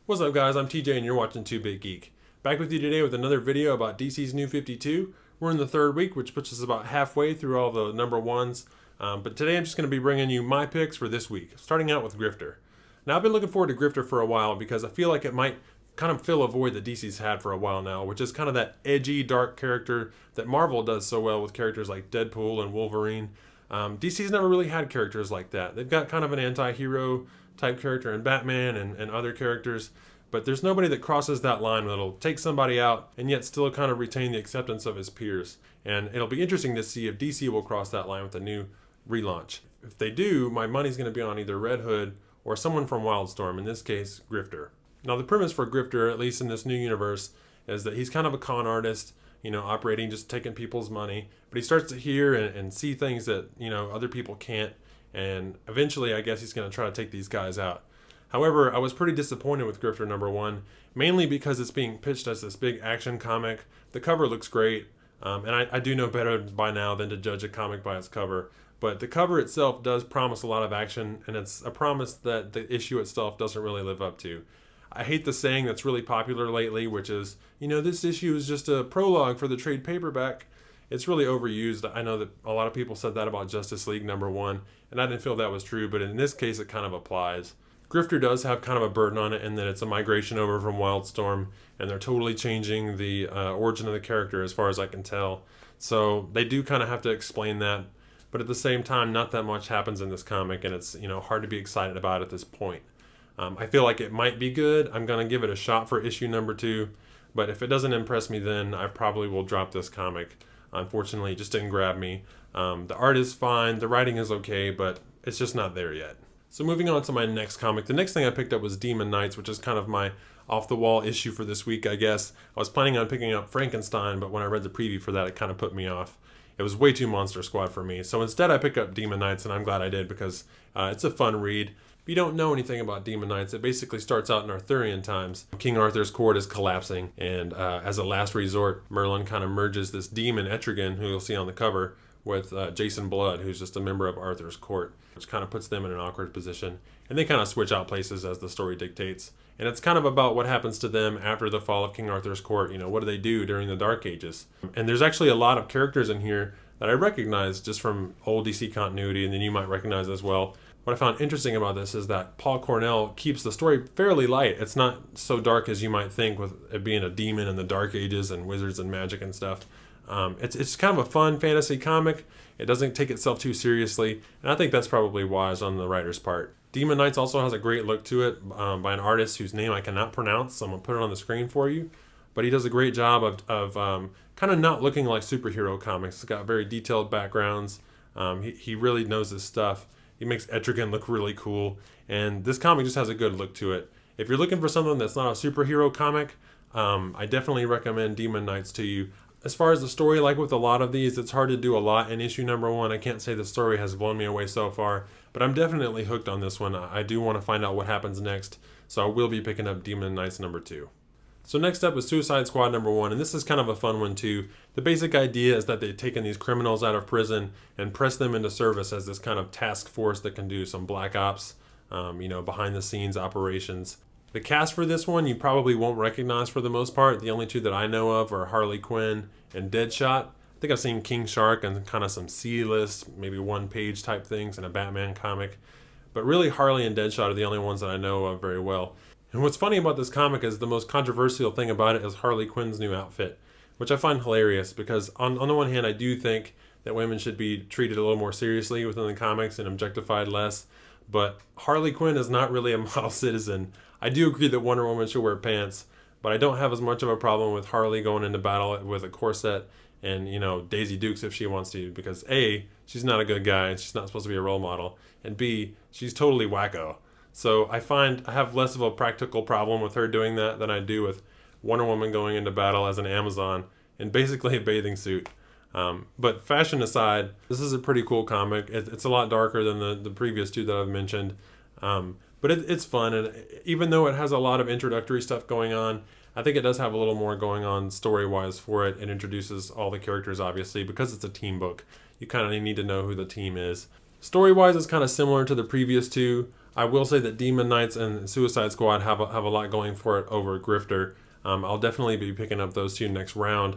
What's up guys, I'm TJ and you're watching 2-Bit Geek. Back with you today with another video about DC's New 52. We're in the third week, which puts us about halfway through all the number ones. But today I'm just going to be bringing you my picks for this week, starting out with Grifter. Now I've been looking forward to Grifter for a while because I feel like it might kind of fill a void that DC's had for a while now, which is kind of that edgy, dark character that Marvel does so well with characters like Deadpool and Wolverine. DC's never really had characters like that. They've got kind of an anti-hero type character in Batman and other characters, but there's nobody that crosses that line that'll take somebody out and yet still kind of retain the acceptance of his peers. And it'll be interesting to see if DC will cross that line with a new relaunch. If they do, my money's going to be on either Red Hood or someone from Wildstorm, in this case, Grifter. Now the premise for Grifter, at least in this new universe, is that he's kind of a con artist, operating, just taking people's money, but he starts to hear and see things that, other people can't. And eventually, I guess he's going to try to take these guys out. However, I was pretty disappointed with Grifter #1, mainly because it's being pitched as this big action comic. The cover looks great, and I do know better by now than to judge a comic by its cover. But the cover itself does promise a lot of action, and it's a promise that the issue itself doesn't really live up to. I hate the saying that's really popular lately, which is, this issue is just a prologue for the trade paperback. It's really overused. I know that a lot of people said that about Justice League #1, and I didn't feel that was true, but in this case it kind of applies. Grifter does have kind of a burden on it in that it's a migration over from Wildstorm, and they're totally changing the origin of the character as far as I can tell. So they do kind of have to explain that, but at the same time, not that much happens in this comic, and it's hard to be excited about at this point. I feel like it might be good. I'm going to give it a shot for issue #2, but if it doesn't impress me, then I probably will drop this comic. Unfortunately, it just didn't grab me. The art is fine, the writing is okay, but it's just not there yet. So moving on to my next comic, the next thing I picked up was Demon Knights, which is kind of my off-the-wall issue for this week, I guess. I was planning on picking up Frankenstein, but when I read the preview for that, it kind of put me off. It was way too Monster Squad for me. So instead I picked up Demon Knights, and I'm glad I did because it's a fun read. If you don't know anything about Demon Knights, it basically starts out in Arthurian times. King Arthur's court is collapsing, and as a last resort, Merlin kind of merges this demon, Etrigan, who you'll see on the cover, with Jason Blood, who's just a member of Arthur's court, which kind of puts them in an awkward position. And they kind of switch out places as the story dictates. And it's kind of about what happens to them after the fall of King Arthur's court. What do they do during the Dark Ages? And there's actually a lot of characters in here that I recognize just from old DC continuity, and then you might recognize as well. What I found interesting about this is that Paul Cornell keeps the story fairly light. It's not so dark as you might think, with it being a demon in the Dark Ages and wizards and magic and stuff. It's kind of a fun fantasy comic. It doesn't take itself too seriously, and I think that's probably wise on the writer's part. Demon Knights also has a great look to it by an artist whose name I cannot pronounce, so I'm going to put it on the screen for you. But he does a great job of kind of not looking like superhero comics. It's got very detailed backgrounds. He really knows his stuff. He makes Etrigan look really cool, and this comic just has a good look to it. If you're looking for something that's not a superhero comic, I definitely recommend Demon Knights to you. As far as the story, like with a lot of these, it's hard to do a lot in issue #1. I can't say the story has blown me away so far, but I'm definitely hooked on this one. I do want to find out what happens next, so I will be picking up Demon Knights #2. So next up is Suicide Squad #1, and this is kind of a fun one too. The basic idea is that they've taken these criminals out of prison and pressed them into service as this kind of task force that can do some black ops, behind the scenes operations. The cast for this one you probably won't recognize for the most part. The only two that I know of are Harley Quinn and Deadshot. I think I've seen King Shark and kind of some C-list, maybe one-page type things in a Batman comic. But really, Harley and Deadshot are the only ones that I know of very well. And what's funny about this comic is the most controversial thing about it is Harley Quinn's new outfit, which I find hilarious because on the one hand, I do think that women should be treated a little more seriously within the comics and objectified less. But Harley Quinn is not really a model citizen. I do agree that Wonder Woman should wear pants, but I don't have as much of a problem with Harley going into battle with a corset and, Daisy Dukes if she wants to, because A, she's not a good guy and she's not supposed to be a role model, and B, she's totally wacko. So I find I have less of a practical problem with her doing that than I do with Wonder Woman going into battle as an Amazon in basically a bathing suit. But fashion aside, this is a pretty cool comic. It's a lot darker than the previous two that I've mentioned. But it's fun, and even though it has a lot of introductory stuff going on, I think it does have a little more going on story-wise for it. It introduces all the characters, obviously, because it's a team book. You kind of need to know who the team is. Story-wise, it's kind of similar to the previous two. I will say that Demon Knights and Suicide Squad have a lot going for it over Grifter. I'll definitely be picking up those two next round.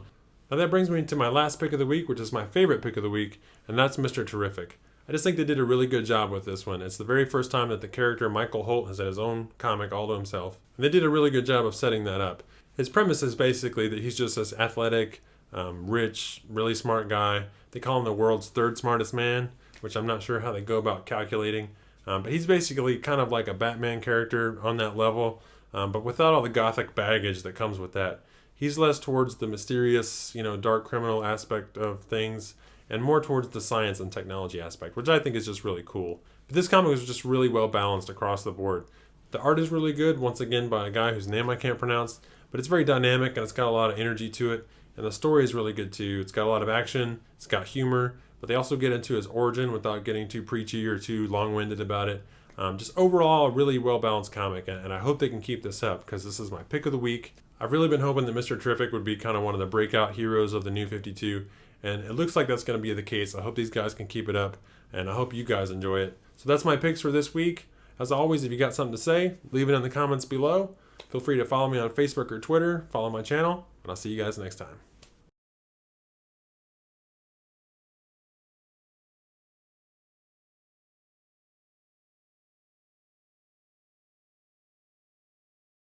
Now that brings me to my last pick of the week, which is my favorite pick of the week, and that's Mr. Terrific. I just think they did a really good job with this one. It's the very first time that the character Michael Holt has had his own comic all to himself. And they did a really good job of setting that up. His premise is basically that he's just this athletic, rich, really smart guy. They call him the world's third smartest man, which I'm not sure how they go about calculating. But he's basically kind of like a Batman character on that level, but without all the gothic baggage that comes with that. He's less towards the mysterious, dark criminal aspect of things, and more towards the science and technology aspect, which I think is just really cool. But this comic was just really well balanced across the board. The art is really good, once again by a guy whose name I can't pronounce, but it's very dynamic and it's got a lot of energy to it. And the story is really good too. It's got a lot of action, it's got humor, but they also get into his origin without getting too preachy or too long-winded about it. Just overall, a really well-balanced comic, and I hope they can keep this up because this is my pick of the week. I've really been hoping that Mr. Terrific would be kind of one of the breakout heroes of the New 52, and it looks like that's going to be the case. I hope these guys can keep it up, and I hope you guys enjoy it. So that's my picks for this week. As always, if you got something to say, leave it in the comments below. Feel free to follow me on Facebook or Twitter, follow my channel, and I'll see you guys next time.